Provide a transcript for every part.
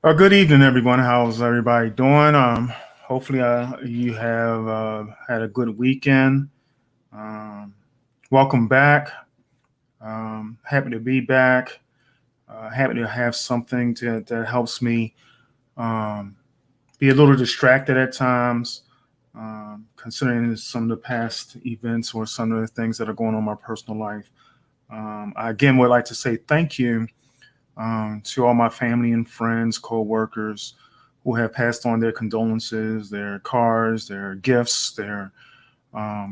Good evening, everyone. How's everybody doing? Hopefully, you have had a good weekend. Um, Welcome back. Happy to be back. Happy to have something that helps me um, be a little distracted at times, considering some of the past events or some of the things that are going on in my personal life. I again would like to say thank you to all my family and friends, co-workers who have passed on their condolences, their cards, their gifts, their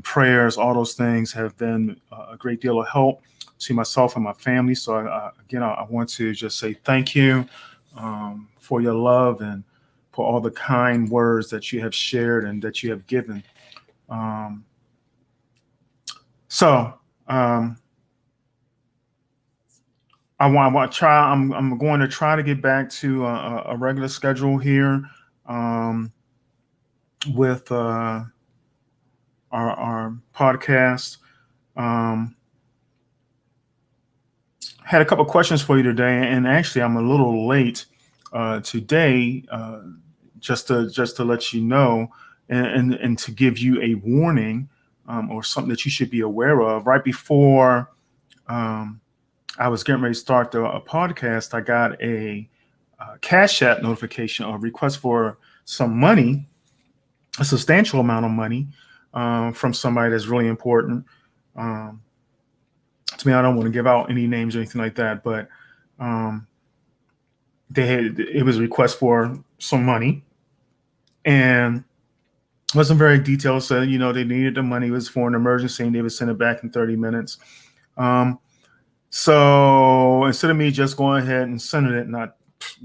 prayers. All those things have been a great deal of help to myself and my family. So I want to just say thank you for your love and for all the kind words that you have shared and that you have given. Um, so um, I want to try. I'm going to try to get back to a regular schedule here um, with our podcast. Um, had a couple questions for you today, and actually, I'm a little late today. Just to let you know, and to give you a warning or something that you should be aware of. Right before um, I was getting ready to start a podcast, I got a Cash App notification or request for some money, a substantial amount of money from somebody that's really important. Um, to me, I don't want to give out any names or anything like that, but um, it was a request for some money and wasn't very detailed. Said they needed the money, it was for an emergency, and they would send it back in 30 minutes. Um, so instead of me just going ahead and sending it, not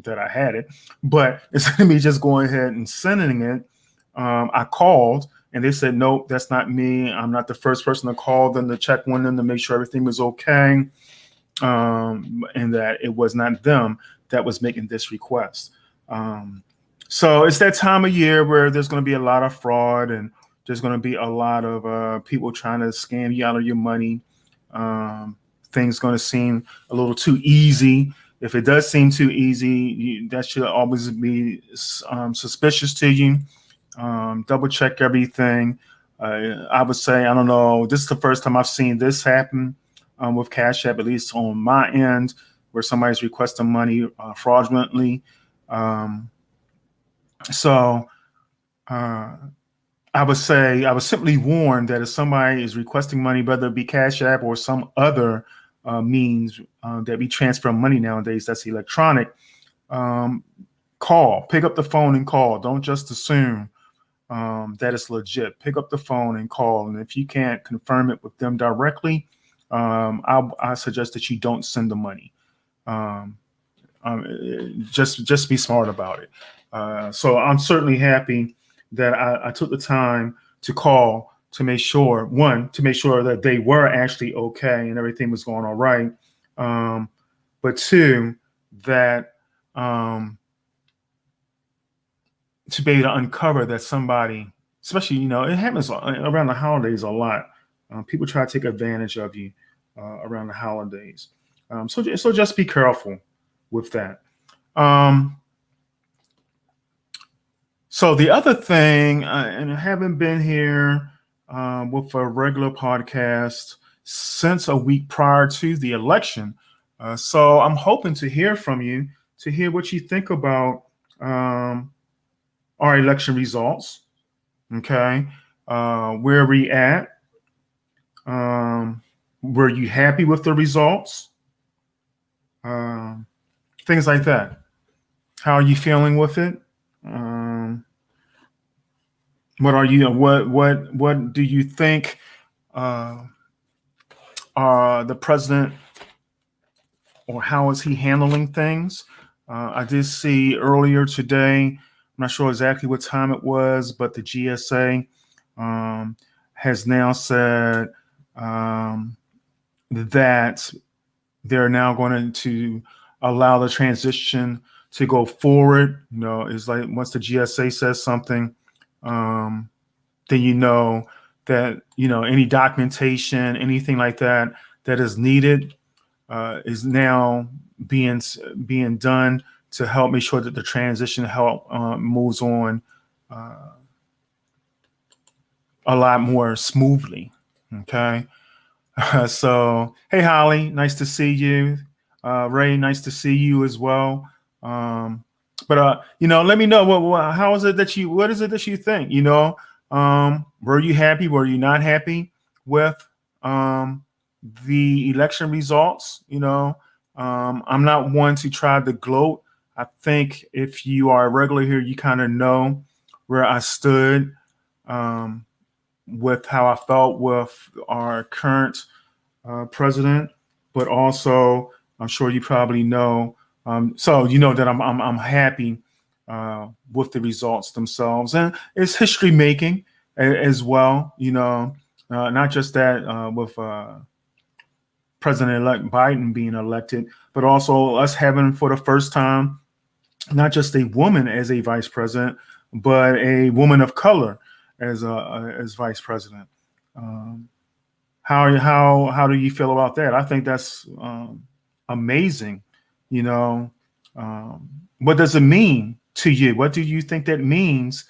that I had it, but instead of me just going ahead and sending it, I called and they said, nope, that's not me. I'm not the first person to call them to check on them to make sure everything was okay, and that it was not them that was making this request. Um, so it's that time of year where there's going to be a lot of fraud and there's going to be a lot of people trying to scam you out of your money. Um, Things going to seem a little too easy. If it does seem too easy, that should always be suspicious to you. Double check everything. I would say, I don't know, this is the first time I've seen this happen with Cash App, at least on my end, where somebody's requesting money fraudulently. Um, so uh, I would say I was simply warned that if somebody is requesting money, whether it be Cash App or some other means that we transfer money nowadays that's electronic, um, pick up the phone and call. Don't just assume that it's legit. Pick up the phone and call. And if you can't confirm it with them directly, I suggest that you don't send the money. Um, just be smart about it. So I'm certainly happy that I took the time to call to make sure, one, to make sure that they were actually okay and everything was going all right. Um, but two, that um, to be able to uncover that somebody, especially, it happens around the holidays a lot. People try to take advantage of you around the holidays. So just be careful with that. Um, so the other thing, and I haven't been here with a regular podcast since a week prior to the election. So I'm hoping to hear from you to hear what you think about um, our election results. Okay. Where are we at? Um, were you happy with the results? Um, Things like that. How are you feeling with it? Um, what do you think uh, the president, or how is he handling things? I did see earlier today, I'm not sure exactly what time it was, but the GSA um, has now said um, that they're now going to allow the transition to go forward. It's like once the GSA says something, um, then that any documentation, anything like that is needed is now being being done to help make sure that the transition moves on a lot more smoothly. Okay. So, hey, Holly, nice to see you. Ray, nice to see you as well. But let me know how is it that what is it that you think? Were you happy? Were you not happy with the election results? I'm not one to try to gloat. I think if you are a regular here, you kind of know where I stood with how I felt with our current president, but also I'm sure you probably know. So you know that I'm happy with the results themselves, and it's history making as well. Not just that with President-elect Biden being elected, but also us having for the first time not just a woman as a vice president, but a woman of color as vice president. How do you feel about that? I think that's amazing. You know, what does it mean to you? What do you think that means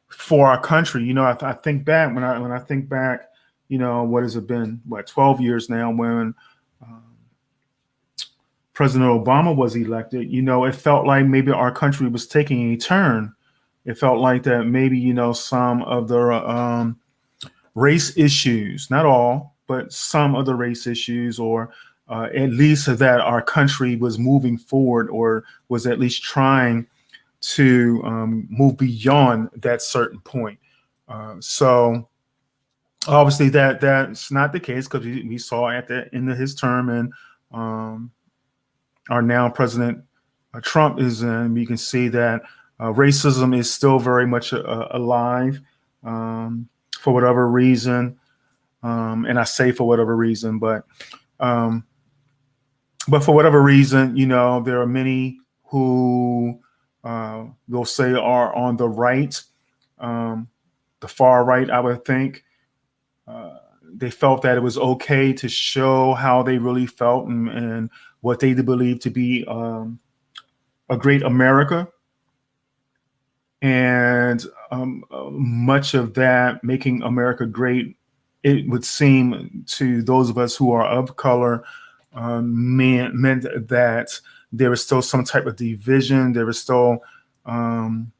for our country? I think back when I think back, what has it been? 12 years now when President Obama was elected. It felt like maybe our country was taking a turn. It felt like that maybe some of the race issues, not all, but some of the race issues, or at least that our country was moving forward, or was at least trying to move beyond that certain point. So obviously that's not the case, because we saw at the end of his term, and our now President Trump is in. We can see that racism is still very much alive. For whatever reason, and I say for whatever reason, but for whatever reason, there are many who they'll say are on the right, the far right, I would think. They felt that it was okay to show how they really felt, and what they believed to be a great America. And much of that making America great, it would seem to those of us who are of color, meant that there was still some type of division. There was still some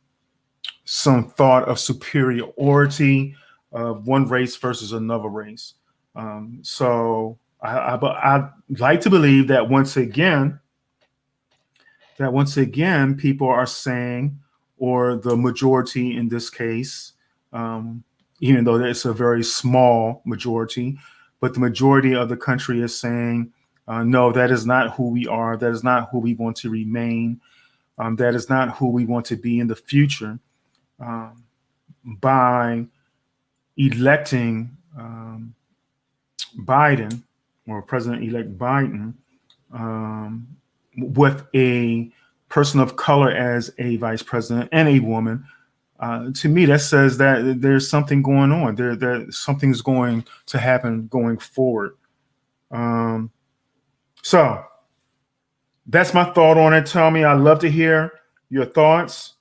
thought of superiority of one race versus another race. So I'd like to believe that once again, people are saying, or the majority in this case, even though it's a very small majority, but the majority of the country is saying, no, that is not who we are. That is not who we want to remain. That is not who we want to be in the future. By electing Biden, or President-elect Biden, with a person of color as a vice president and a woman, to me, that says that there's something going on. That something's going to happen going forward. So that's my thought on it. Tell me, I'd love to hear your thoughts.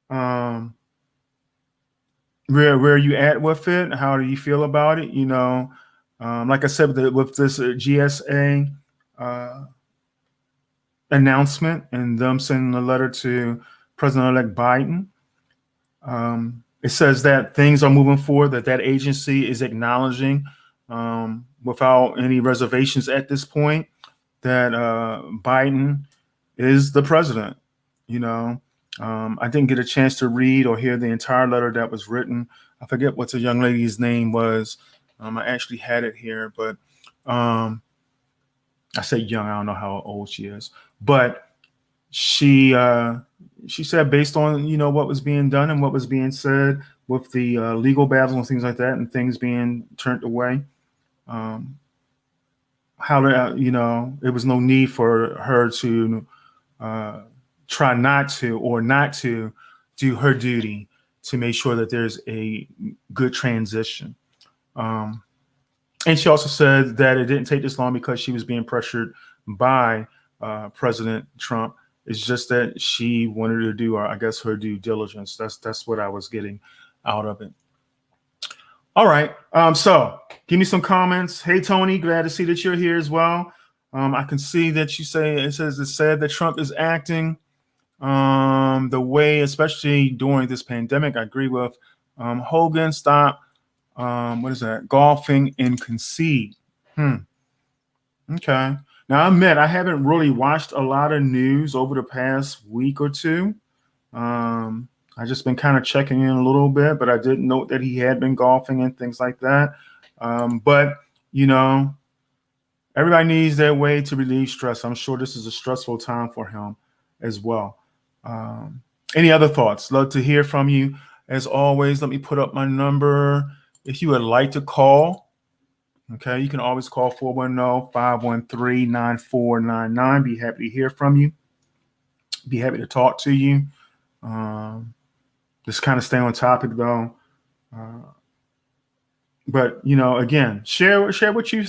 Where are you at with it? How do you feel about it? Like I said, with this GSA announcement and them sending a letter to President-elect Biden, it says that things are moving forward, that agency is acknowledging, without any reservations at this point, that Biden is the president. I didn't get a chance to read or hear the entire letter that was written. I forget what the young lady's name was. I actually had it here, but I say young, I don't know how old she is, but she said, based on what was being done and what was being said with the legal battles and things like that, and things being turned away, how it was no need for her to try not to do her duty to make sure that there's a good transition. And she also said that it didn't take this long because she was being pressured by President Trump. It's just that she wanted to do, I guess, her due diligence. That's what I was getting out of it. All right. So give me some comments. Hey, Tony, glad to see that you're here as well. I can see that you say it said that Trump is acting the way, especially during this pandemic. I agree with Hogan. Stop. What is that? Golfing and concede. Okay. Now, I admit I haven't really watched a lot of news over the past week or two. I just been kind of checking in a little bit, but I did note that he had been golfing and things like that. But you know, everybody needs their way to relieve stress. I'm sure this is a stressful time for him as well. Any other thoughts? Love to hear from you. As always, let me put up my number. If you would like to call, okay, you can always call 410-513-9499. Be happy to hear from you. Be happy to talk to you. Just kind of stay on topic though. But you know, again, share what you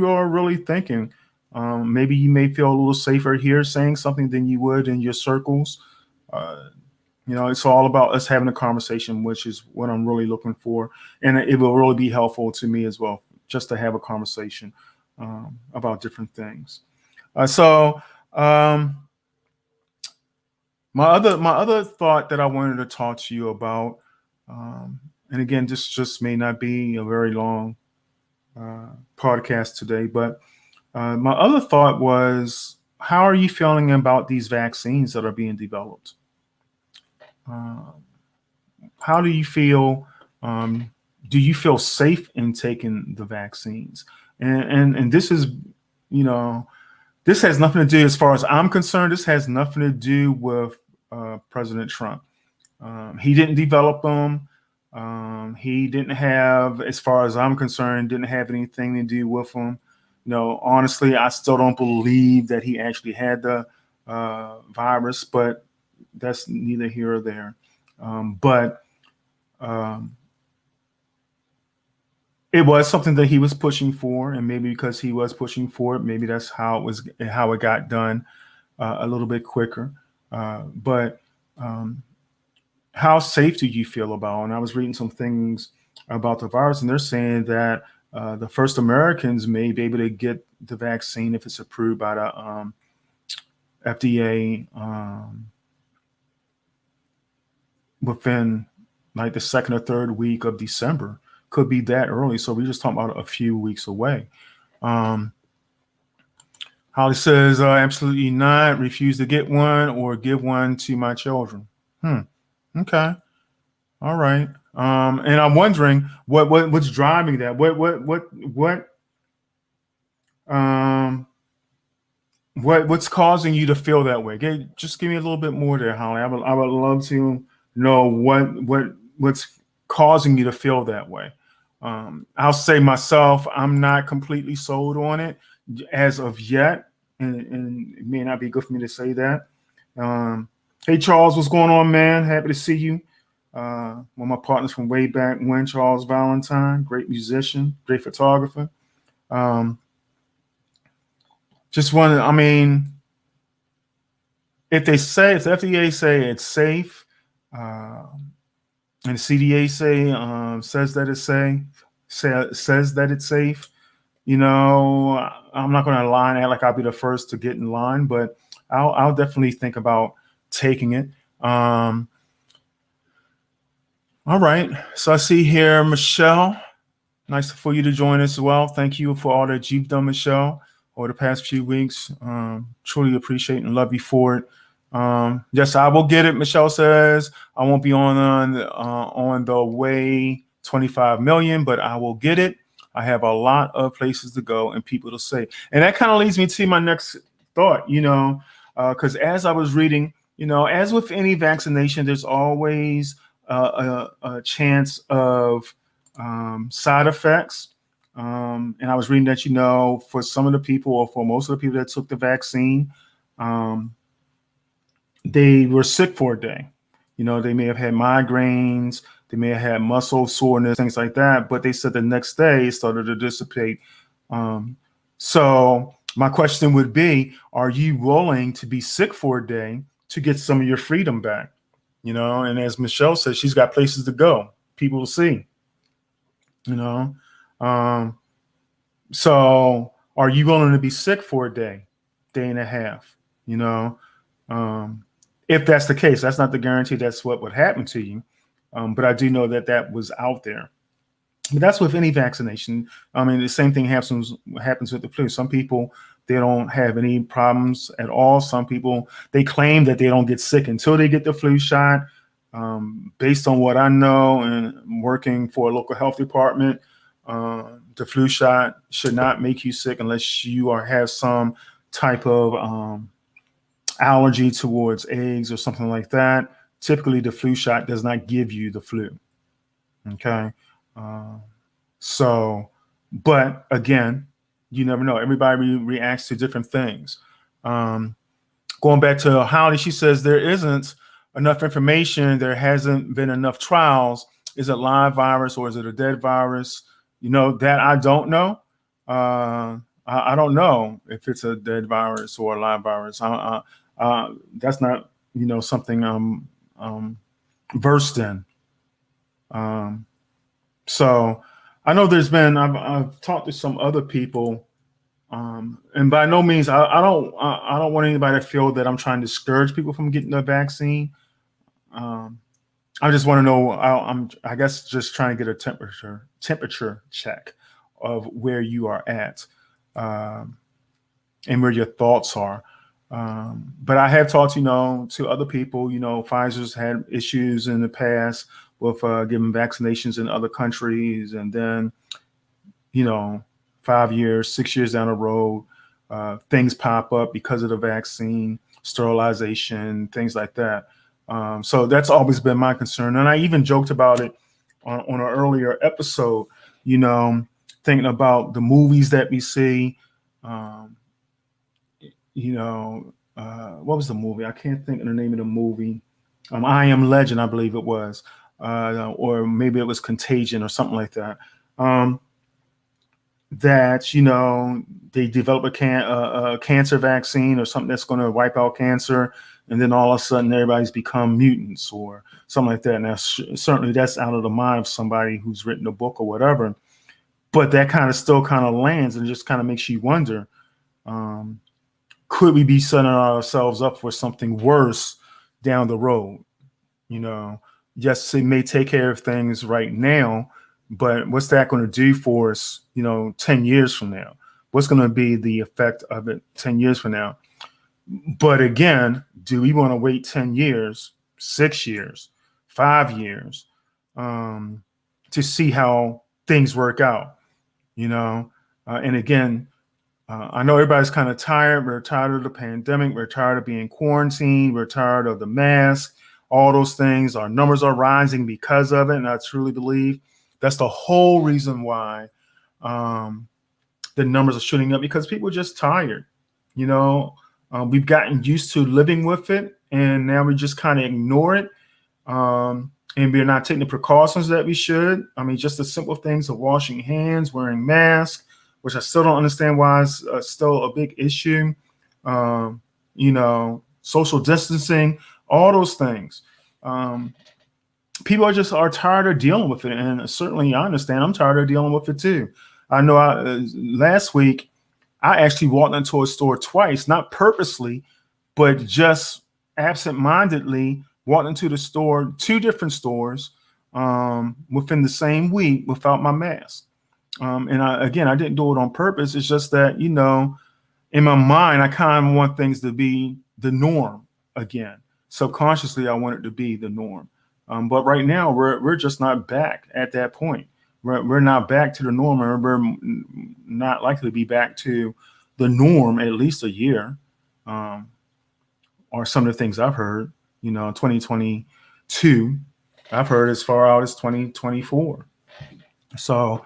are really thinking. Maybe you may feel a little safer here saying something than you would in your circles. You know, it's all about us having a conversation, which is what I'm really looking for, and it will really be helpful to me as well, just to have a conversation about different things. So my other thought that I wanted to talk to you about, and again, this just may not be a very long podcast today, but my other thought was, how are you feeling about these vaccines that are being developed? How do you feel? Do you feel safe in taking the vaccines? And this is, you know, this has nothing to do, as far as I'm concerned, this has nothing to do with President Trump. He didn't develop them. He didn't have, as far as I'm concerned, didn't have anything to do with them. You know, honestly, I still don't believe that he actually had the virus, but that's neither here or there. But it was something that he was pushing for, and maybe because he was pushing for it, maybe that's how it got done a little bit quicker. But how safe do you feel about? And I was reading some things about the virus, and they're saying that the first Americans may be able to get the vaccine if it's approved by the FDA within like the second or third week of December. Could be that early. So we're just talking about a few weeks away. Holly says, absolutely not. Refuse to get one or give one to my children. Okay. All right. And I'm wondering what's driving that. What's causing you to feel that way? Just give me a little bit more there, Holly. I would love to know what's causing you to feel that way. I'll say myself, I'm not completely sold on it as of yet, and it may not be good for me to say that. Hey, Charles, what's going on, man? Happy to see you. One of my partners from way back when, Charles Valentine, great musician, great photographer. Just wanted, I mean, if the FDA say it's safe, and the CDA says that it's safe, says that it's safe, you know, I'm not going to lie and act like I'll be the first to get in line, but I'll definitely think about taking it. All right. So I see here, Michelle. Nice for you to join us as well. Thank you for all that you've done, Michelle, over the past few weeks. Truly appreciate and love you for it. Yes, I will get it. Michelle says I won't be on the way 25 million, but I will get it. I have a lot of places to go and people to say, and that kind of leads me to my next thought. You know, because as I was reading, you know, as with any vaccination, there's always a chance of side effects. And I was reading that, you know, for some of the people, or for most of the people that took the vaccine, they were sick for a day. You know, they may have had migraines, they may have had muscle soreness, things like that. But they said the next day it started to dissipate. So My question would be, are you willing to be sick for a day to get some of your freedom back? And as Michelle says, she's got places to go. People will see, you know. Um, so are you willing to be sick for a day, day and a half? You know, if that's the case, that's not the guarantee that's what would happen to you. But I do know that that was out there. But that's with any vaccination. I mean, the same thing happens with the flu. Some people, they don't have any problems at all. Some people, they claim that they don't get sick until they get the flu shot. Based on what I know and working for a local health department, the flu shot should not make you sick unless you have some type of allergy towards eggs or something like that. Typically, the flu shot does not give you the flu. Okay. So, but again, you never know. Everybody reacts to different things. Going back to Holly, she says there isn't enough information. There hasn't been enough trials. Is it live virus or is it a dead virus? That I don't know. I don't know if it's a dead virus or a live virus. That's not, something I'm versed in. So I know I've talked to some other people, and by no means, I don't want anybody to feel that I'm trying to discourage people from getting the vaccine. I just want to know, I guess just trying to get a temperature check of where you are at, and where your thoughts are. But I have talked, to other people. Pfizer's had issues in the past with giving vaccinations in other countries, and then 5 years, 6 years down the road, things pop up because of the vaccine, sterilization, things like that. So that's always been my concern, and I even joked about it on an earlier episode. Thinking about the movies that we see. What was the movie? I can't think of the name of the movie. I Am Legend, I believe it was, or maybe it was Contagion or something like that. That they develop a cancer vaccine or something that's going to wipe out cancer, and then all of a sudden everybody's become mutants or something like that. Now, certainly that's out of the mind of somebody who's written a book or whatever, but that kind of still kind of lands and just kind of makes you wonder, could we be setting ourselves up for something worse down the road? Yes, it may take care of things right now, but what's that going to do for us, 10 years from now? What's going to be the effect of it 10 years from now? But again, do we want to wait 10 years, 6 years, 5 years, to see how things work out? And again, I know everybody's kind of tired. We're tired of the pandemic. We're tired of being quarantined. We're tired of the mask, all those things. Our numbers are rising because of it. And I truly believe that's the whole reason why the numbers are shooting up, because people are just tired. We've gotten used to living with it, and now we just kind of ignore it. And we're not taking the precautions that we should. I mean, just the simple things of washing hands, wearing masks, which I still don't understand why it's still a big issue. Social distancing, all those things. People are tired of dealing with it, and certainly I understand. I'm tired of dealing with it too. I know last week I actually walked into a store twice, not purposely, but just absent-mindedly walked into the store, 2 different stores, within the same week without my mask. And I didn't do it on purpose. It's just that, in my mind, I kind of want things to be the norm again. Subconsciously, I want it to be the norm. But right now, we're just not back at that point. We're not back to the norm, or we're not likely to be back to the norm at least a year, or some of the things I've heard. 2022, I've heard as far out as 2024. So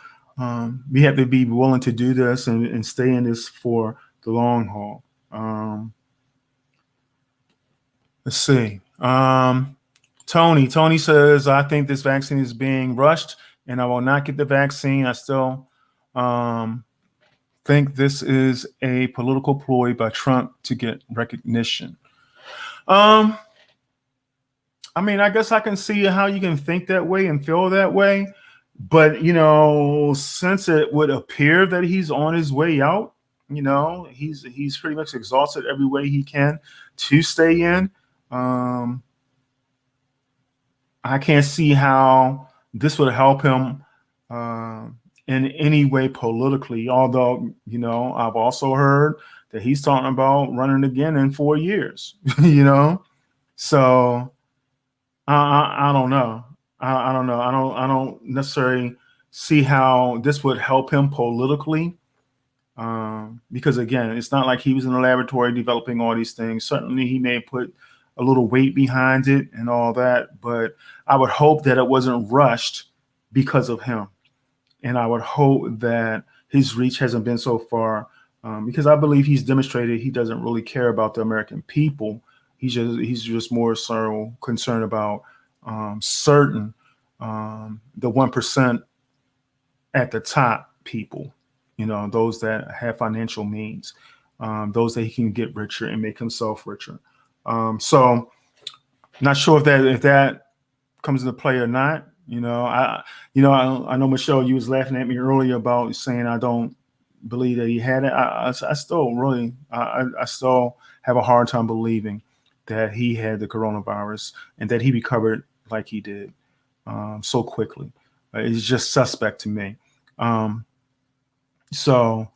we have to be willing to do this and stay in this for the long haul. Let's see. Tony says, I think this vaccine is being rushed and I will not get the vaccine. I still think this is a political ploy by Trump to get recognition. Um, I mean, I guess I can see how you can think that way and feel that way. But, since it would appear that he's on his way out, he's pretty much exhausted every way he can to stay in. Um, I can't see how this would help him uh, in any way politically. Although, I've also heard that he's talking about running again in 4 years. So I don't know. I don't know. I don't necessarily see how this would help him politically. Because again, it's not like he was in the laboratory developing all these things. Certainly, he may put a little weight behind it and all that, but I would hope that it wasn't rushed because of him, and I would hope that his reach hasn't been so far, because I believe he's demonstrated he doesn't really care about the American people. He's just more so concerned about certain the 1% at the top people, those that have financial means, those that he can get richer and make himself richer. So not sure if that comes into play or not. I know Michelle, you was laughing at me earlier about saying I don't believe that he had it. I still really, I still have a hard time believing that he had the coronavirus and that he recovered like he did so quickly. It's just suspect to me. Um, so,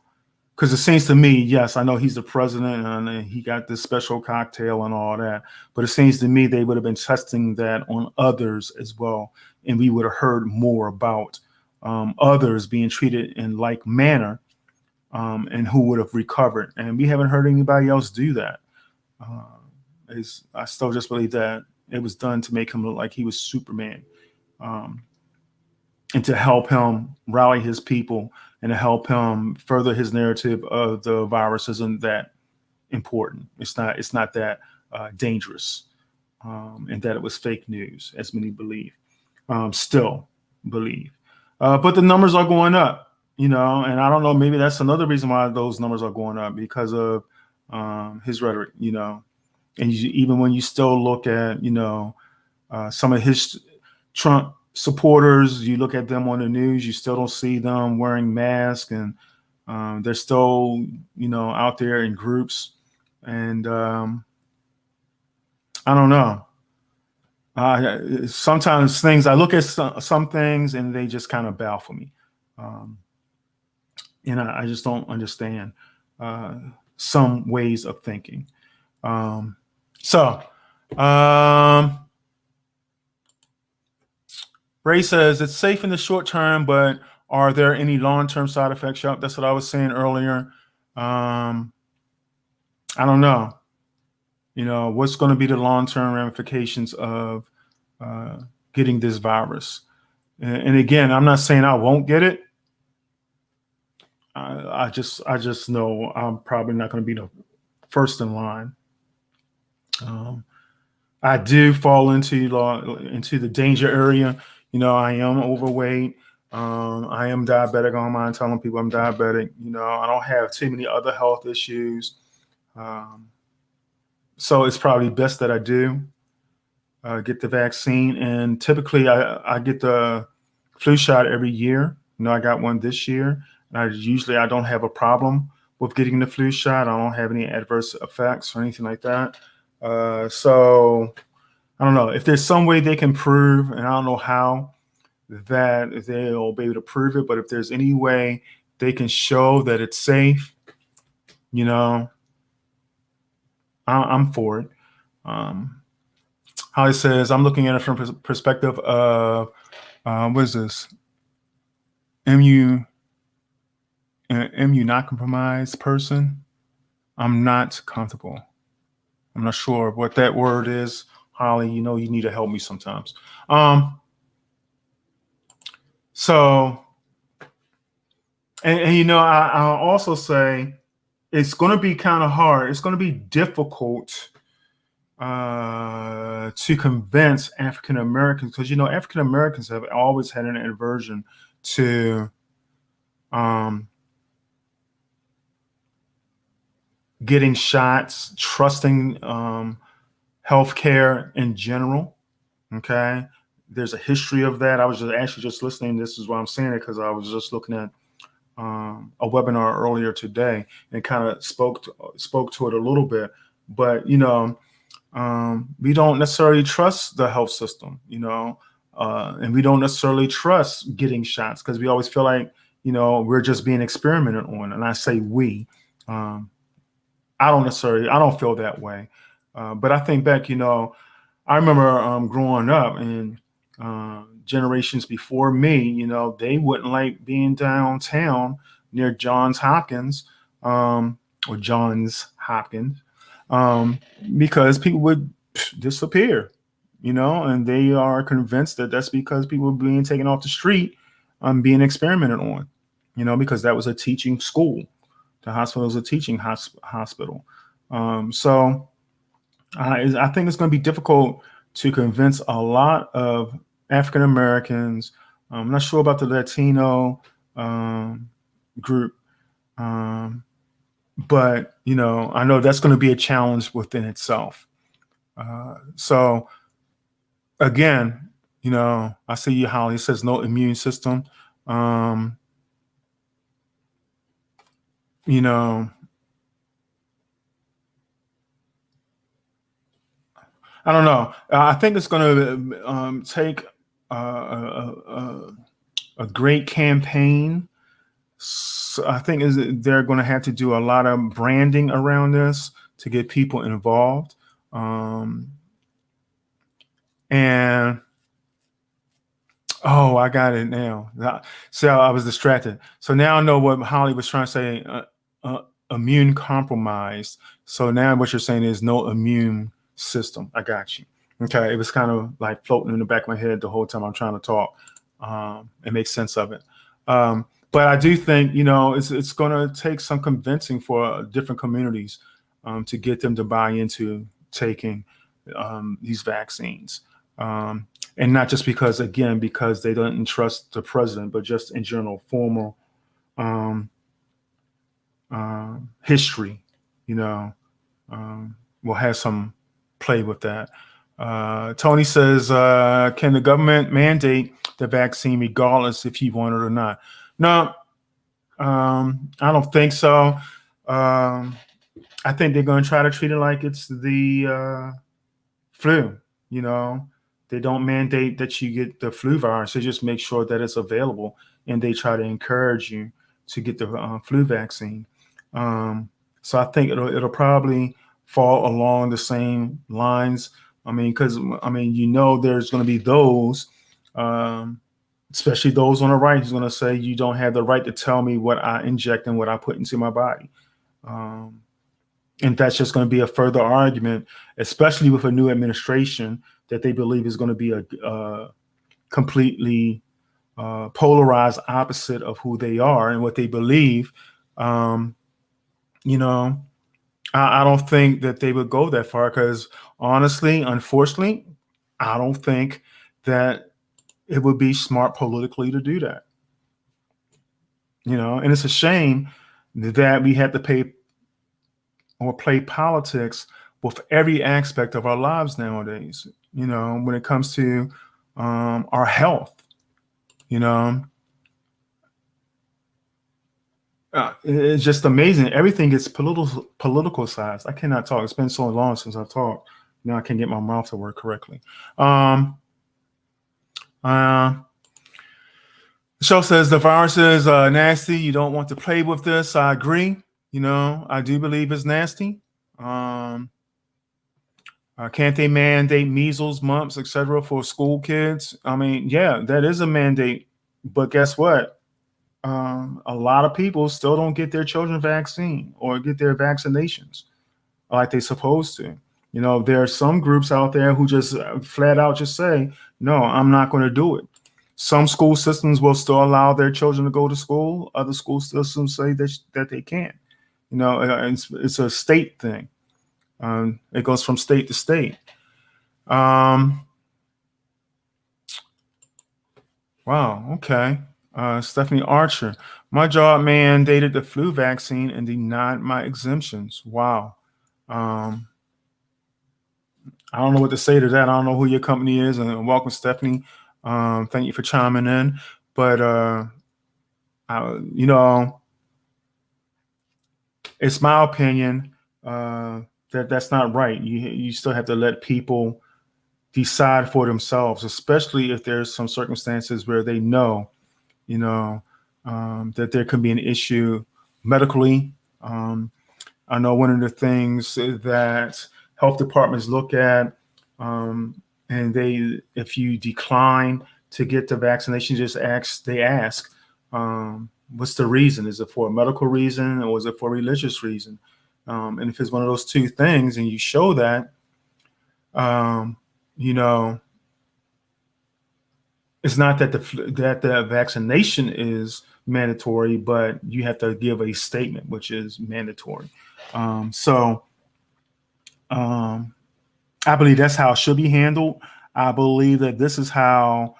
because it seems to me, yes, I know he's the president and he got this special cocktail and all that, but it seems to me they would have been testing that on others as well, and we would have heard more about others being treated in like manner, and who would have recovered. And we haven't heard anybody else do that. Uh, I still just believe that it was done to make him look like he was Superman. Um, and to help him rally his people and to help him further his narrative of the virus isn't that important. It's not that dangerous, and that it was fake news, as many believe, still believe. But the numbers are going up, and I don't know. Maybe that's another reason why those numbers are going up because of his rhetoric, and even when you still look at, some of his Trump supporters, you look at them on the news, you still don't see them wearing masks, and they're still, out there in groups. And I don't know. Sometimes things I look at some things and they just kind of baffle me, um, and I just don't understand uh, some ways of thinking. Um, so. Um, Ray says it's safe in the short term, but are there any long-term side effects? Yup, that's what I was saying earlier. Um, I don't know. What's going to be the long-term ramifications of uh, getting this virus? And again, I'm not saying I won't get it. I just know I'm probably not going to be the first in line. Um, I do fall into the danger area. I am overweight. I am diabetic. I don't mind telling people I'm diabetic. I don't have too many other health issues. Um, so it's probably best that I do get the vaccine. And typically, I get the flu shot every year. I got one this year, and I don't have a problem with getting the flu shot. I don't have any adverse effects or anything like that. So I don't know if there's some way they can prove, and I don't know how that they'll be able to prove it, but if there's any way they can show that it's safe, you know, I'm for it. Um, Holly says, I'm looking at it from perspective of what is this? MU not compromised person. I'm not comfortable. I'm not sure what that word is. Holly, you need to help me sometimes. So, and I'll also say it's going to be kind of hard. It's going to be difficult to convince African Americans because African Americans have always had an aversion to getting shots, trusting healthcare in general. Okay, there's a history of that. I was just actually just listening. This is why I'm saying it, because I was just looking at a webinar earlier today and kind of spoke to it a little bit. But we don't necessarily trust the health system, and we don't necessarily trust getting shots because we always feel like we're just being experimented on. And I say we. I don't feel that way. But I think back, I remember growing up and generations before me, they wouldn't like being downtown near Johns Hopkins or Johns Hopkins because people would disappear, and they are convinced that that's because people were being taken off the street, being experimented on, because that was a teaching school. The hospital is a teaching hospital. So I think it's going to be difficult to convince a lot of African Americans. I'm not sure about the Latino group, but I know that's going to be a challenge within itself. So again, I see you, Holly. It says no immune system. I don't know. I think it's going to take a great campaign. So I think they're going to have to do a lot of branding around this to get people involved. And oh, I got it now. So I was distracted. So now I know what Holly was trying to say. Immune compromised. So now what you're saying is no immune system. I got you. Okay, it was kind of like floating in the back of my head the whole time I'm trying to talk and make sense of it. But I do think it's going to take some convincing for different communities to get them to buy into taking these vaccines, and not just because they don't trust the president, but just in general formal history. Will have some play with that. Tony says, can the government mandate the vaccine regardless if you want it or not? No, I don't think so. I think they're going to try to treat it like it's the flu. They don't mandate that you get the flu virus. They just make sure that it's available, and they try to encourage you to get the flu vaccine. So I think it'll probably fall along the same lines. Because there's going to be those, especially those on the right, who's going to say you don't have the right to tell me what I inject and what I put into my body. And that's just going to be a further argument, especially with a new administration that they believe is going to be a completely polarized opposite of who they are and what they believe. I don't think that they would go that far because honestly, unfortunately, I don't think that it would be smart politically to do that. And it's a shame that we have to play politics with every aspect of our lives nowadays, when it comes to our health, it's just amazing. Everything gets politicalized. I cannot talk. It's been so long since I've talked. Now I can't get my mouth to work correctly. The show says the virus is nasty. You don't want to play with this. I agree. I do believe it's nasty. Can't they mandate measles, mumps, etc. for school kids? Yeah, that is a mandate. But guess what? A lot of people still don't get their children vaccine or get their vaccinations like they're supposed to. There are some groups out there who just flat out just say, no, I'm not going to do it. Some school systems will still allow their children to go to school. Other school systems say that they can't. It's a state thing. It goes from state to state. Wow. Okay. Stephanie Archer, my job mandated the flu vaccine and denied my exemptions. Wow. Um, I don't know what to say to that. I don't know who your company is, and welcome, Stephanie. Thank you for chiming in. But you know, it's my opinion that that's not right. You still have to let people decide for themselves, especially if there's some circumstances where they know, you know, that there could be an issue medically. Um, I know one of the things that health departments look at, and if you decline to get the vaccination, they ask, what's the reason? Is it for a medical reason or is it for a religious reason? And if it's one of those two things, and you show that, um, you know, it's not that the vaccination is mandatory, but you have to give a statement which is mandatory. So um, I believe that's how it should be handled. I believe that this is how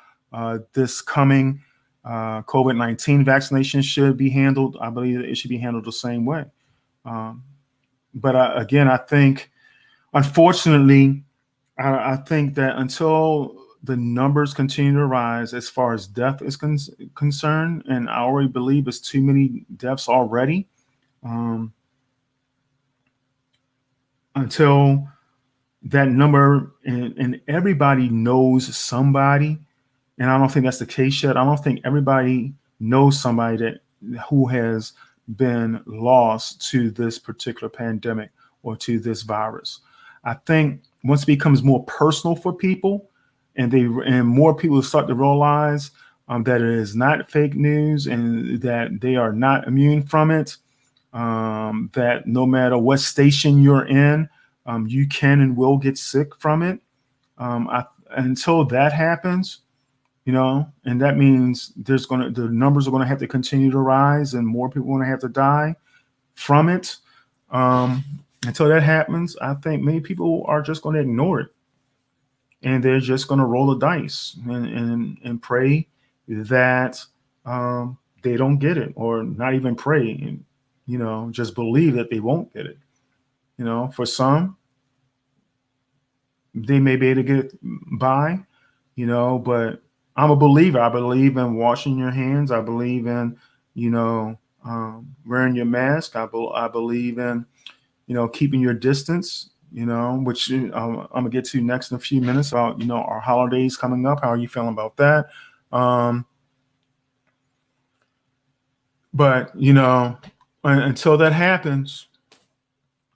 this coming COVID-19 vaccination should be handled. I believe that it should be handled the same way. Um, but again, I think, unfortunately, I think that until the numbers continue to rise as far as death is concerned, and I already believe it's too many deaths already, um, until that number and everybody knows somebody, and I don't think that's the case yet. I don't think everybody knows somebody that who has been lost to this particular pandemic or to this virus. I think once it becomes more personal for people, and more people start to realize that it is not fake news and that they are not immune from it, that no matter what station you're in, you can and will get sick from it. Until that happens, and that means the numbers are gonna have to continue to rise, and more people are gonna have to die from it. Um, until that happens, I think many people are just going to ignore it, and they're just going to roll the dice and pray that they don't get it, or not even pray, and just believe that they won't get it. For some, they may be able to get by, but I'm a believer. I believe in washing your hands. I believe in, wearing your mask. I believe in, keeping your distance, which I'm gonna get to next in a few minutes about, our holidays coming up. How are you feeling about that? Um, but until that happens,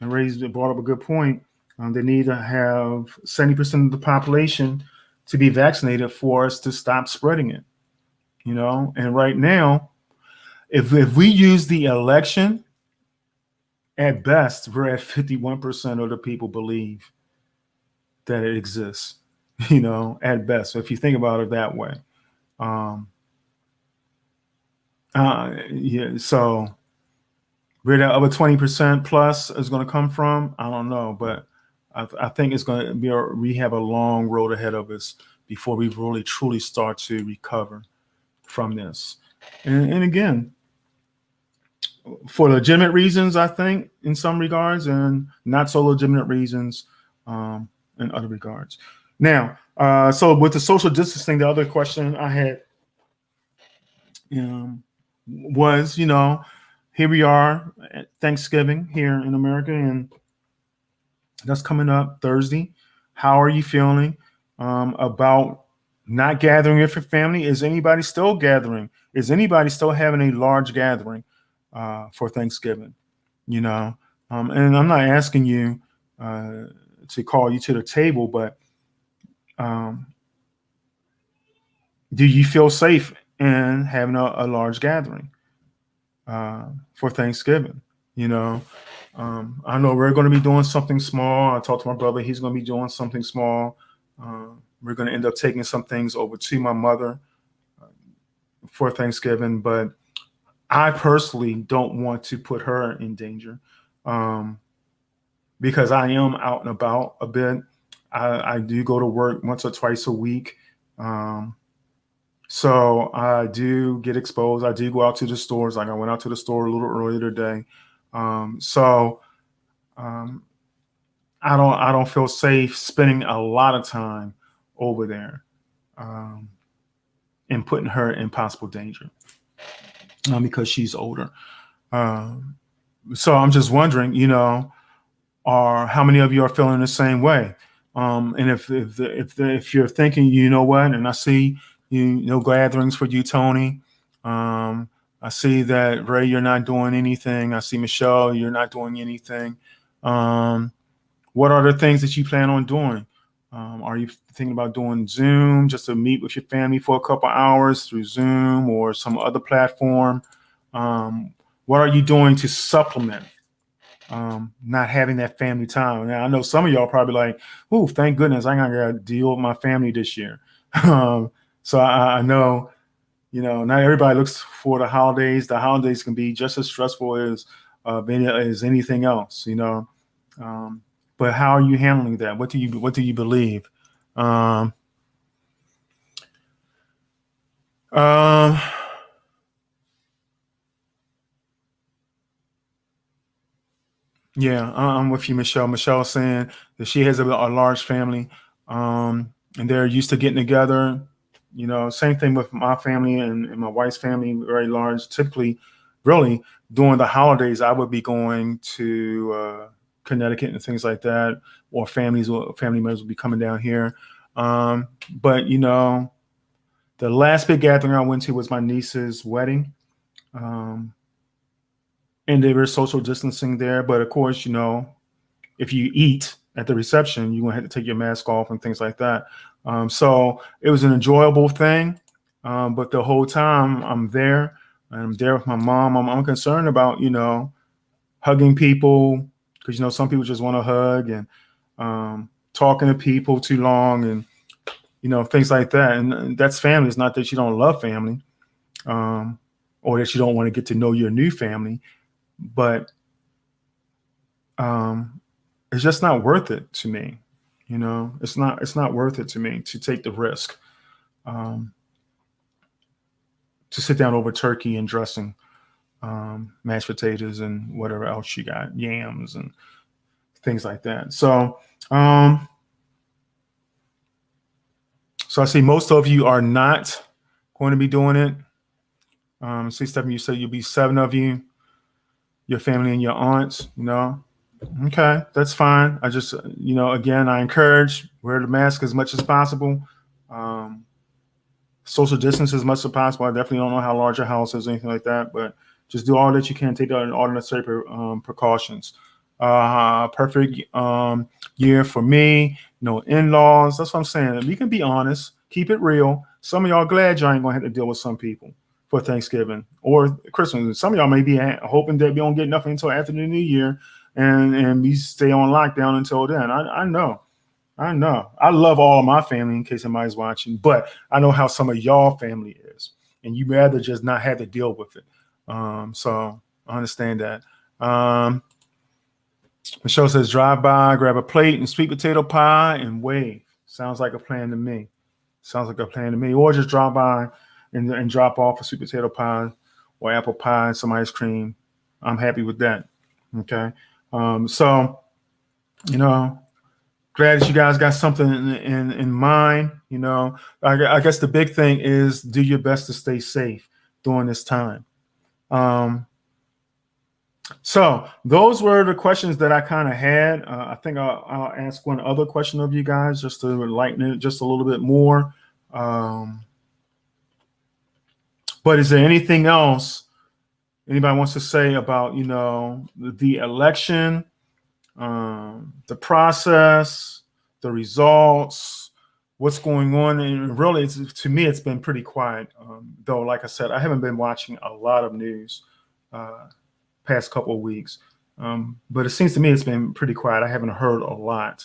and brought up a good point. They need to have 70% of the population to be vaccinated for us to stop spreading it. And right now, if we use the election, at best, we're at 51% of the people believe that it exists, at best. So if you think about it that way. Um, yeah, so where that other 20% plus is going to come from, I don't know, but I think it's going to be, we have a long road ahead of us before we really truly start to recover from this. And again, for legitimate reasons, I think, in some regards, and not so legitimate reasons in other regards. Now, so with the social distancing, the other question I had was, here we are at Thanksgiving here in America, and that's coming up Thursday. How are you feeling about not gathering with your family? Is anybody still gathering? Is anybody still having a large gathering for Thanksgiving? And I'm not asking you to call you to the table, but um, do you feel safe in having a large gathering for Thanksgiving? I know we're going to be doing something small. I talked to my brother; he's going to be doing something small. We're going to end up taking some things over to my mother for Thanksgiving, but I personally don't want to put her in danger. Because I am out and about a bit. I do go to work once or twice a week. Um, So I do get exposed. I do go out to the stores. Like I went out to the store a little earlier today. So um, I don't feel safe spending a lot of time over there um, and putting her in possible danger because she's older. Um, so I'm just wondering, are how many of you are feeling the same way? And if you're thinking, you know what, and I see gatherings for you, Tony. I see that Ray, you're not doing anything. I see Michelle, you're not doing anything. Um, what are the things that you plan on doing? Are you thinking about doing Zoom just to meet with your family for a couple hours through Zoom or some other platform? Um, what are you doing to supplement not having that family time? Now, I know some of y'all probably like, "Ooh, thank goodness I ain't got to deal with my family this year." So I know, not everybody looks for the holidays. The holidays can be just as stressful as anything else. Um, but how are you handling that? What do you believe? Um, um, Yeah, I'm with you, Michelle. Michelle saying that she has a large family, and they're used to getting together. Same thing with my family and my wife's family, very large. Typically, really, during the holidays, I would be going to Connecticut and things like that, or family members would be coming down here. But the last big gathering I went to was my niece's wedding. Um, and they were social distancing there. But of course, if you eat at the reception, you're gonna have to take your mask off and things like that. So it was an enjoyable thing. But the whole time I'm there, and I'm there with my mom. I'm concerned about hugging people because some people just want to hug and talking to people too long and things like that. And that's family. It's not that you don't love family um, or that you don't want to get to know your new family, but um, it's just not worth it to me. It's not worth it to me to take the risk um, to sit down over turkey and dressing, mashed potatoes and whatever else you got, yams and things like that. Um, so I see most of you are not going to be doing it. See, Stephanie, you said you'll be 7 of you, your family and your aunts. Okay, that's fine. I just, again, I encourage wear the mask as much as possible. Um, Social distance as much as possible. I definitely don't know how large your house is, or anything like that, but just do all that you can. Take all the necessary precautions. Perfect year for me. No in-laws. That's what I'm saying. We can be honest. Keep it real. Some of y'all glad y'all ain't gonna have to deal with some people for Thanksgiving or Christmas. Some of y'all may be hoping that we don't get nothing until after the New Year, and we stay on lockdown until then. I know. I know. I love all of my family in case somebody's watching, but I know how some of y'all family is, and you rather just not have to deal with it. So I understand that. Michelle says, drive by, grab a plate and sweet potato pie and wave. Sounds like a plan to me. Sounds like a plan to me. Or just drop by and drop off a sweet potato pie or apple pie and some ice cream. I'm happy with that. Okay. So, you know, glad that you guys got something in mind. I guess the big thing is do your best to stay safe during this time. So those were the questions that I kind of had. I think I'll ask one other question of you guys just to lighten it just a little bit more. But is there anything else anybody wants to say about the election? The process, the results, what's going on. And really, to me, it's been pretty quiet. Though, like I said, I haven't been watching a lot of news past couple of weeks. But it seems to me it's been pretty quiet. I haven't heard a lot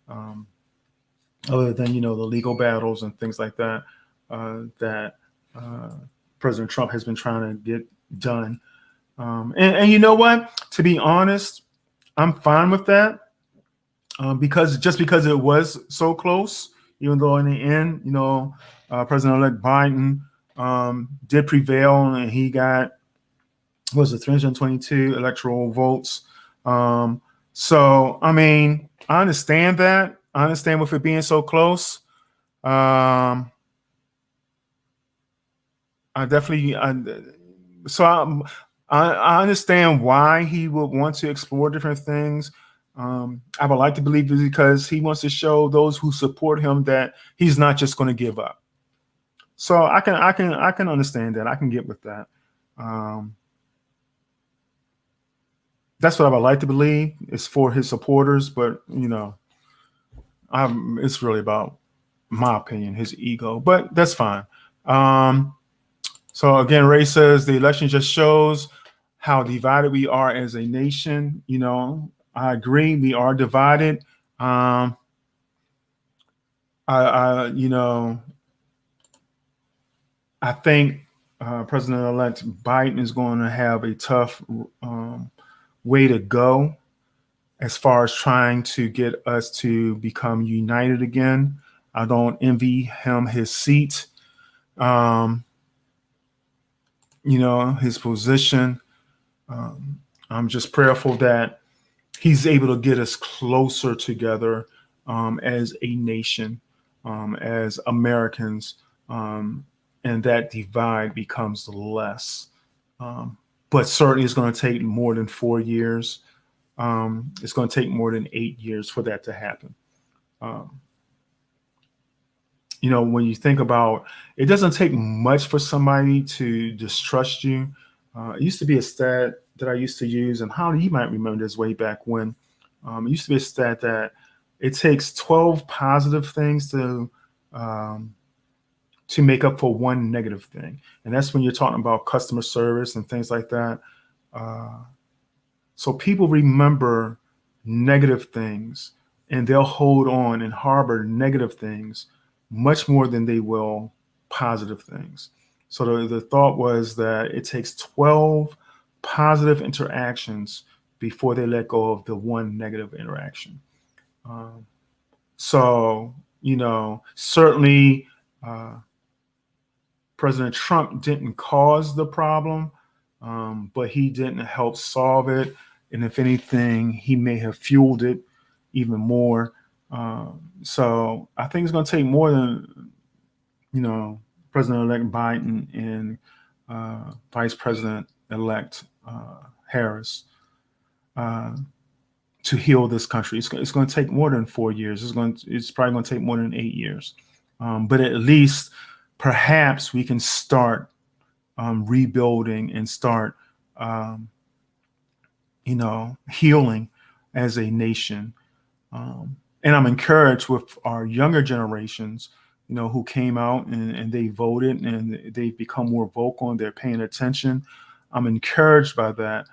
other than, the legal battles and things like that that President Trump has been trying to get done. And you know what? To be honest, I'm fine with that because it was so close, even though in the end, President-elect Biden did prevail, and he got, what was it, 322 electoral votes. So, I mean, I understand that. I understand with it being so close. Um, I definitely, so I understand why he would want to explore different things. I would like to believe it's because he wants to show those who support him that he's not just going to give up. So I can understand that. I can get with that. Um, that's what I would like to believe. It's for his supporters, but it's really about my opinion, his ego. But that's fine. Um, so again, Ray says the election just shows how divided we are as a nation. I agree, we are divided. I I think President-elect Biden is going to have a tough way to go as far as trying to get us to become united again. I don't envy him his seat, his position. I'm just prayerful that he's able to get us closer together as a nation, as Americans, and that divide becomes less. But certainly it's going to take more than 4 years. It's going to take more than 8 years for that to happen. Um, when you think about, it doesn't take much for somebody to distrust you. It used to be a stat that I used to use, and how you might remember this way back when. It used to be a stat that it takes 12 positive things to make up for one negative thing, and that's when you're talking about customer service and things like that. So people remember negative things, and they'll hold on and harbor negative things much more than they will positive things. So the thought was that it takes 12 positive interactions before they let go of the one negative interaction. Um, so, certainly President Trump didn't cause the problem, but he didn't help solve it. And if anything, he may have fueled it even more. So I think it's going to take more than, President-elect Biden and Vice President-elect Harris to heal this country. It's going to take more than 4 years. It's probably going to take more than 8 years. But at least perhaps we can start rebuilding and start, healing as a nation. And I'm encouraged with our younger generations, who came out and they voted and they've become more vocal and they're paying attention. I'm encouraged by that,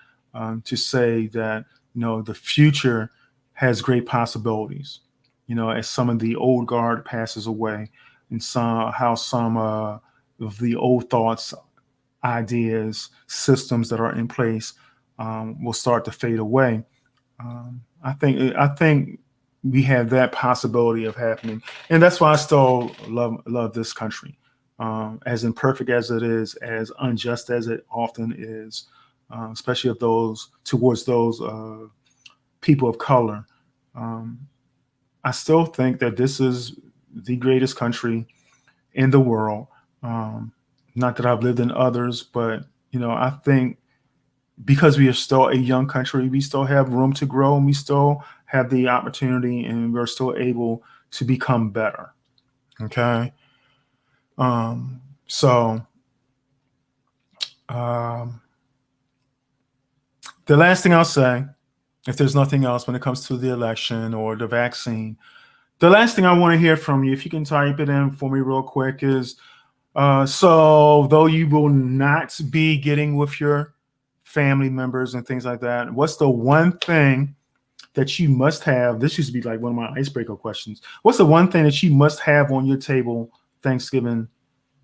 to say that, the future has great possibilities, as some of the old guard passes away and some of the old thoughts, ideas, systems that are in place will start to fade away. I think we have that possibility of happening, and that's why I still love this country, as imperfect as it is, as unjust as it often is, especially towards those people of color. I still think that this is the greatest country in the world. Not that I've lived in others, but I think because we are still a young country, we still have room to grow, and we still have the opportunity, and we're still able to become better. Okay. So the last thing I'll say, if there's nothing else when it comes to the election or the vaccine, the last thing I want to hear from you, if you can type it in for me real quick, is so though you will not be getting with your family members and things like that, what's the one thing that you must have? This used to be like one of my icebreaker questions. What's the one thing that you must have on your table Thanksgiving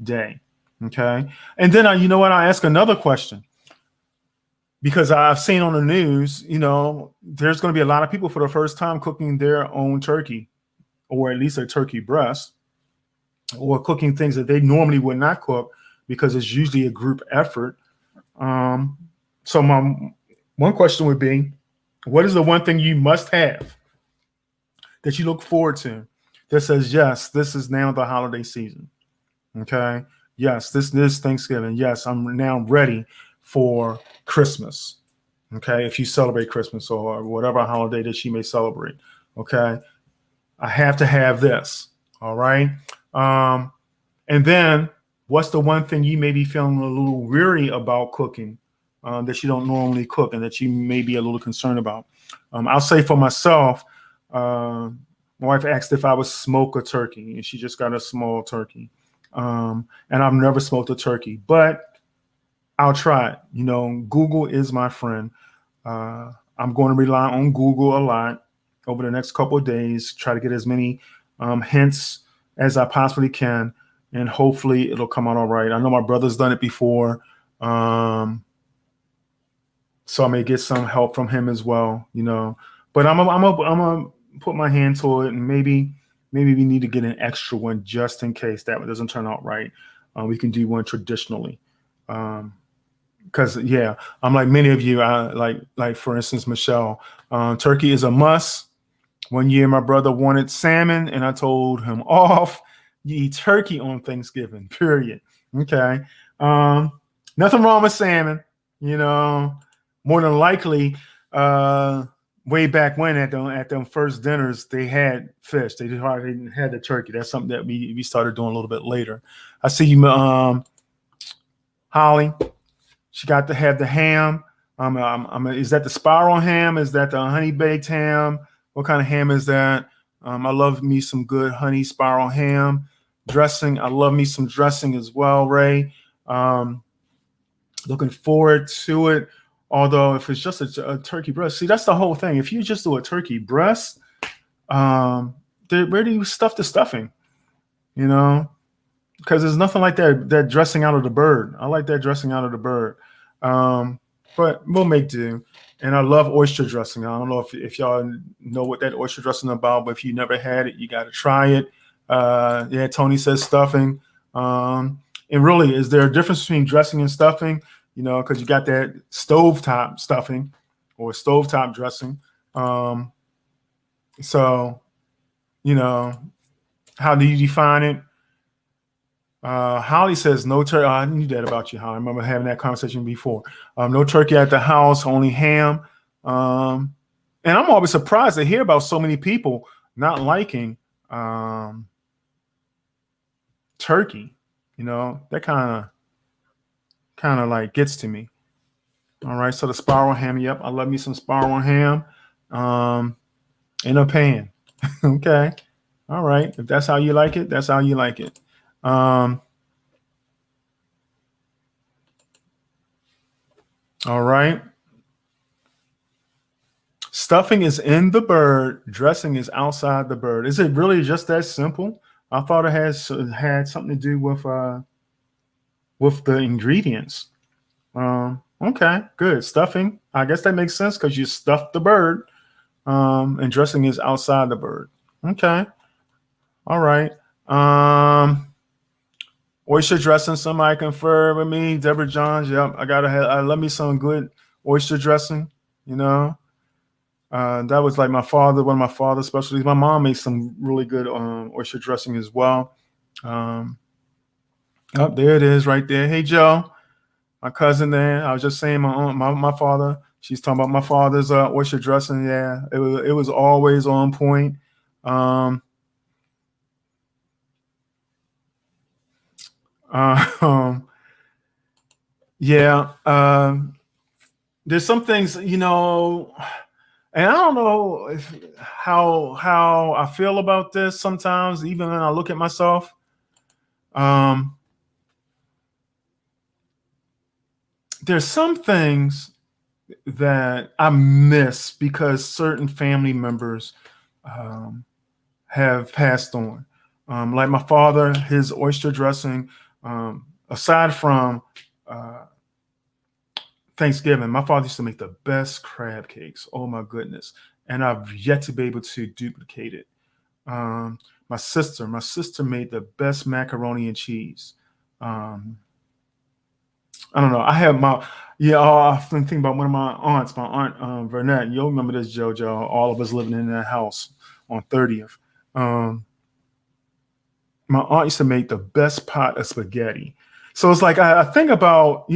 Day? Okay. And then, you know what? I'll ask another question, because I've seen on the news, there's going to be a lot of people for the first time cooking their own turkey, or at least a turkey breast, or cooking things that they normally would not cook because it's usually a group effort. So my one question would be, what is the one thing you must have that you look forward to that says, yes, this is now the holiday season? Okay. Yes, this Thanksgiving. Yes, I'm now ready for Christmas. Okay. If you celebrate Christmas or whatever holiday that you may celebrate. Okay. I have to have this. All right. Um, and then what's the one thing you may be feeling a little weary about cooking, that you don't normally cook and that you may be a little concerned about? I'll say for myself, my wife asked if I would smoke a turkey, and she just got a small turkey. And I've never smoked a turkey, but I'll try it. Google is my friend. I'm going to rely on Google a lot over the next couple of days, try to get as many hints as I possibly can, and hopefully it'll come out all right. I know my brother's done it before, so I may get some help from him as well. But I'm gonna put my hand to it, and maybe we need to get an extra one just in case that one doesn't turn out right. We can do one traditionally. Because yeah, I'm like many of you. Like for instance, Michelle, turkey is a must. One year, my brother wanted salmon, and I told him off. You eat turkey on Thanksgiving. Period. Okay. Nothing wrong with salmon. More than likely, way back when at them first dinners, they had fish. They hardly had the turkey. That's something that we started doing a little bit later. I see you, Holly. She got to have the ham. Is that the spiral ham? Is that the honey baked ham? What kind of ham is that? I love me some good honey spiral ham dressing. I love me some dressing as well, Ray. Looking forward to it. Although if it's just a turkey breast, see, that's the whole thing. If you just do a turkey breast, where do you stuff the stuffing? Because there's nothing like that dressing out of the bird. I like that dressing out of the bird. But we'll make do. And I love oyster dressing. I don't know if y'all know what that oyster dressing is about, but if you never had it, you got to try it. Yeah, Tony says stuffing. And really, is there a difference between dressing and stuffing? Because you got that stovetop stuffing or stovetop dressing. So, how do you define it? Holly says no turkey. I knew that about you, Holly. I remember having that conversation before. No turkey at the house, only ham. And I'm always surprised to hear about so many people not liking turkey. That kind of like gets to me. All right, so the spiral ham. Yep, I love me some spiral ham in a pan. Okay. All right. If that's how you like it, that's how you like it. All right. Stuffing is in the bird. Dressing is outside the bird. Is it really just that simple? I thought it had something to do with the ingredients. Okay, good. Stuffing. I guess that makes sense because you stuffed the bird. And dressing is outside the bird. Okay. All right. Oyster dressing. Somebody confer with me. Deborah Johns. Yep. I love me some good oyster dressing. That was like one of my father's specialties. My mom makes some really good oyster dressing as well. Oh, there it is right there. Hey, Joe, my cousin there. I was just saying my father. She's talking about my father's oyster dressing. Yeah, it was always on point. Yeah. There's some things, and I don't know how I feel about this sometimes, even when I look at myself. There's some things that I miss because certain family members have passed on. Like my father, his oyster dressing, aside from Thanksgiving, my father used to make the best crab cakes. Oh my goodness. And I've yet to be able to duplicate it. My sister made the best macaroni and cheese. I don't know. I have my yeah. I often think about one of my aunts, my aunt Vernette. You'll remember this, JoJo. All of us living in that house on 30th. Um, my aunt used to make the best pot of spaghetti. So it's like I think about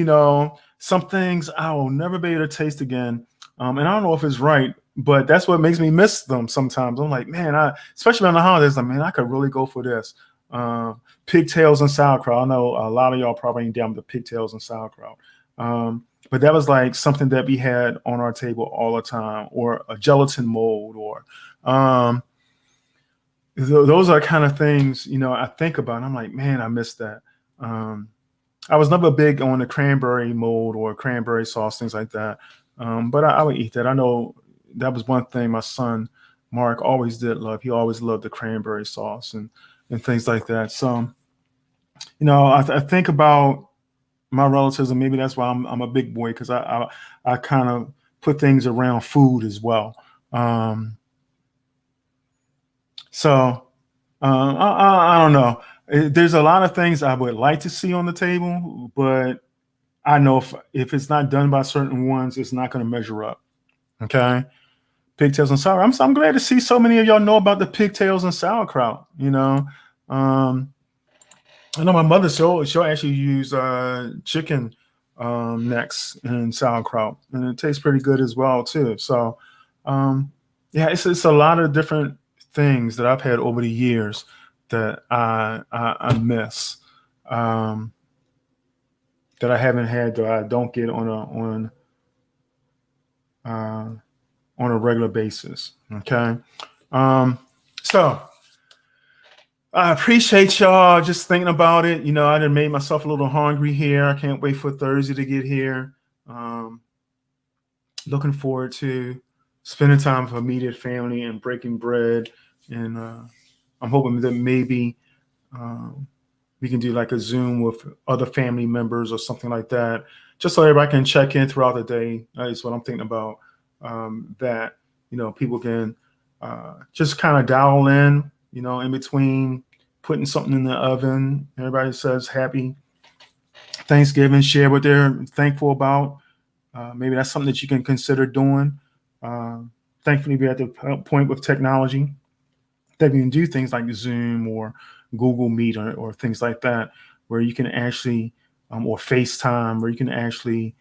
some things I will never be able to taste again, and I don't know if it's right, but that's what makes me miss them sometimes. I'm like, man, especially on the holidays, like, man, I could really go for this. Pigtails and sauerkraut. I know a lot of y'all probably ain't down with the pigtails and sauerkraut. But that was like something that we had on our table all the time, or a gelatin mold, or um, those are kind of things I think about. And I'm like, man, I miss that. Um, I was never big on the cranberry mold or cranberry sauce, things like that. But I would eat that. I know that was one thing my son Mark always did love. He always loved the cranberry sauce and things like that. So I think about my relatives, and maybe that's why I'm a big boy, because I kind of put things around food as well. Um, so I don't know. There's a lot of things I would like to see on the table, but I know if it's not done by certain ones, it's not going to measure up. Okay, pigtails and sour. I'm glad to see so many of y'all know about the pigtails and sauerkraut. Um, I know my mother. She'll actually use chicken necks and sauerkraut, and it tastes pretty good as well too. So yeah, it's a lot of different things that I've had over the years that I miss, um, that I haven't had, that I don't get uh, on a regular basis. Okay, um, so I appreciate y'all just thinking about it. I done made myself a little hungry here. I can't wait for Thursday to get here. Um, Looking forward to spending time with immediate family and breaking bread. And I'm hoping that maybe um, we can do like a Zoom with other family members or something like that, just so everybody can check in throughout the day. That's what I'm thinking about. That people can just kind of dial in between putting something in the oven. Everybody says happy Thanksgiving, share what they're thankful about. Maybe that's something that you can consider doing. Uh, Thankfully, we're at the point with technology that we can do things like Zoom or Google Meet, or things like that, where you can actually, or FaceTime, where you can actually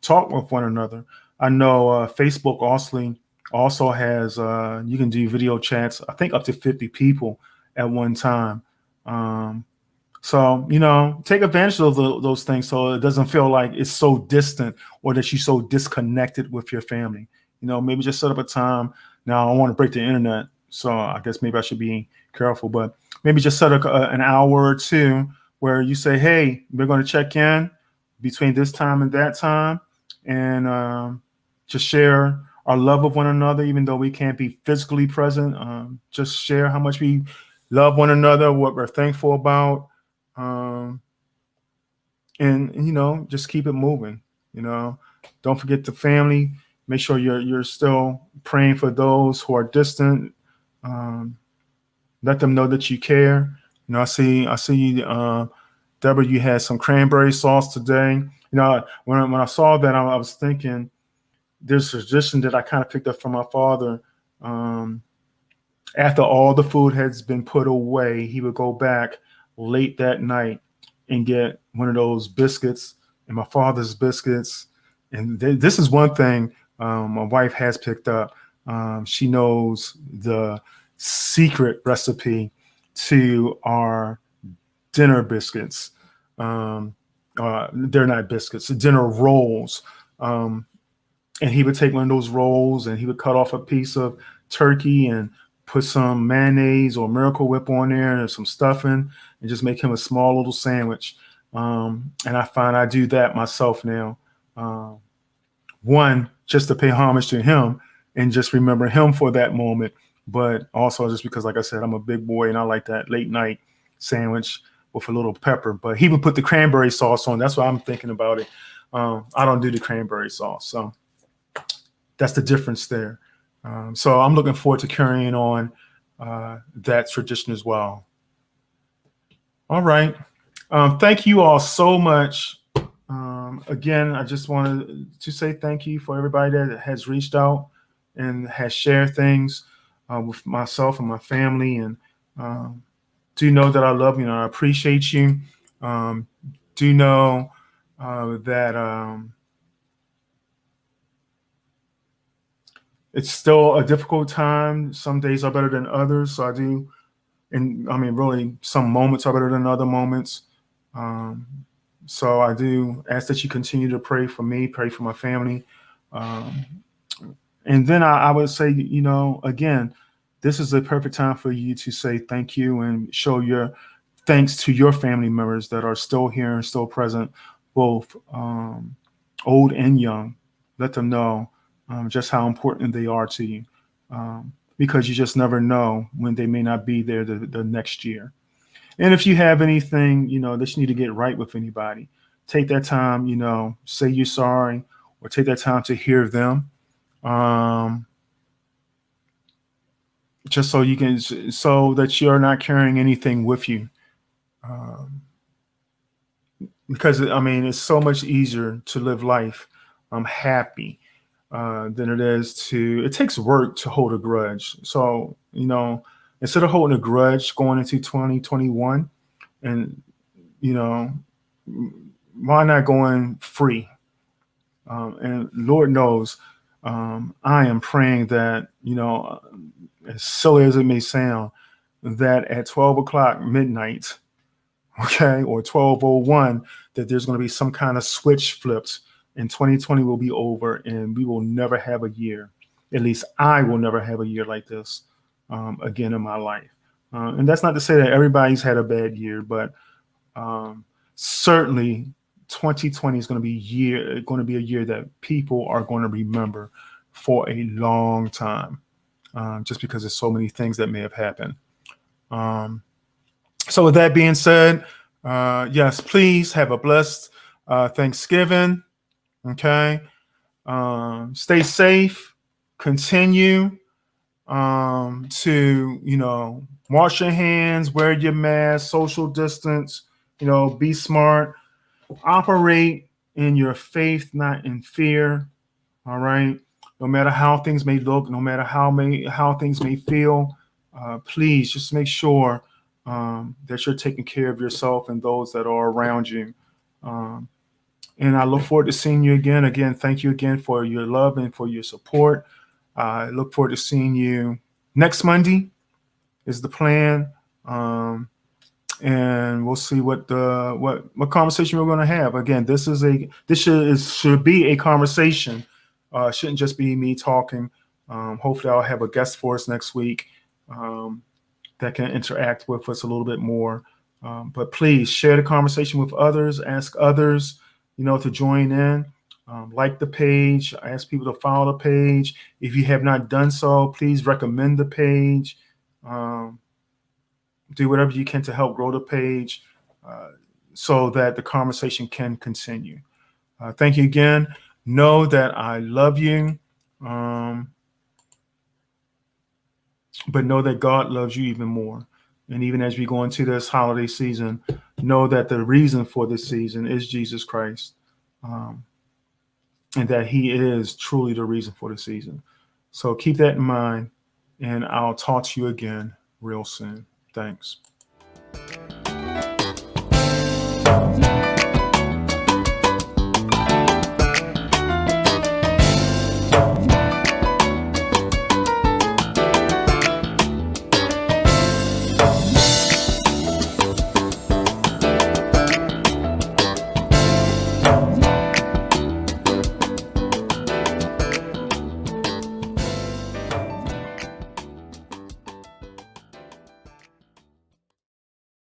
talk with one another. I know Facebook also has, you can do video chats, I think up to 50 people at one time. Um, so, take advantage of those things, so it doesn't feel like it's so distant, or that you're so disconnected with your family. Maybe just set up a time. Now, I don't want to break the internet, so I guess maybe I should be careful, but maybe just set an hour or two where you say, hey, we're going to check in between this time and that time, and just share our love of one another, even though we can't be physically present. Just share how much we love one another, what we're thankful about, um, and just keep it moving. Don't forget the family. Make sure you're still praying for those who are distant. Um, Let them know that you care. I see, Deborah, you had some cranberry sauce today. When I saw that, I was thinking there's a tradition that I kind of picked up from my father. Um, After all the food has been put away, he would go back late that night and get one of those biscuits, and my father's biscuits. And this is one thing my wife has picked up. She knows the secret recipe to our dinner biscuits. They're not biscuits, dinner rolls. Um, and he would take one of those rolls, and he would cut off a piece of turkey and put some mayonnaise or Miracle Whip on there and some stuffing, and just make him a small little sandwich. And I find I do that myself now. Um, One, just to pay homage to him and just remember him for that moment, but also just because, like I said, I'm a big boy and I like that late night sandwich with a little pepper. But he would put the cranberry sauce on. That's why I'm thinking about it. I don't do the cranberry sauce, so that's the difference there. So I'm looking forward to carrying on that tradition as well. All right. Thank you all so much Again, I just wanted to say thank you for everybody that has reached out and has shared things with myself and my family. And um, do know that I love you and I appreciate you. Um, do know that it's still a difficult time. Some days are better than others. So I do, and I mean, really, some moments are better than other moments. Um, so I do ask that you continue to pray for me, pray for my family. Um, and then I would say, again, this is a perfect time for you to say thank you and show your thanks to your family members that are still here and still present, both old and young. Let them know just how important they are to you, because you just never know when they may not be there the next year. And if you have anything, that you need to get right with anybody, take that time, say you're sorry, or take that time to hear them. Um, just so you can, so that you're not carrying anything with you. Um, because I mean, it's so much easier to live life happy than it is to. It takes work to hold a grudge. So instead of holding a grudge going into 2021, and you know, why not going free? And Lord knows, I am praying that as silly as it may sound, that at 12 o'clock midnight, okay, or 12:01, that there's going to be some kind of switch flipped, and 2020 will be over, and we will never have a year. At least I will never have a year like this again in my life. And that's not to say that everybody's had a bad year, but certainly 2020 is going to be a year that people are going to remember for a long time, just because there's so many things that may have happened. Um, so with that being said, yes, please have a blessed Thanksgiving. Okay. Stay safe. Continue to, wash your hands, wear your mask, social distance, be smart, operate in your faith, not in fear. All right. No matter how things may look, no matter how things may feel, please just make sure that you're taking care of yourself and those that are around you. Um, and I look forward to seeing you again. Again, thank you again for your love and for your support. I look forward to seeing you next Monday. Is the plan. And we'll see what conversation we're going to have. Again, this should be a conversation. Shouldn't just be me talking. Hopefully, I'll have a guest for us next week um, that can interact with us a little bit more. But please share the conversation with others. Ask others, to join in. Like the page. Ask people to follow the page. If you have not done so, please recommend the page. Um, do whatever you can to help grow the page uh, so that the conversation can continue. Thank you again. Know that I love you, um, but know that God loves you even more. And even as we go into this holiday season, know that the reason for this season is Jesus Christ, um, and that He is truly the reason for the season. So keep that in mind, and I'll talk to you again real soon. Thanks.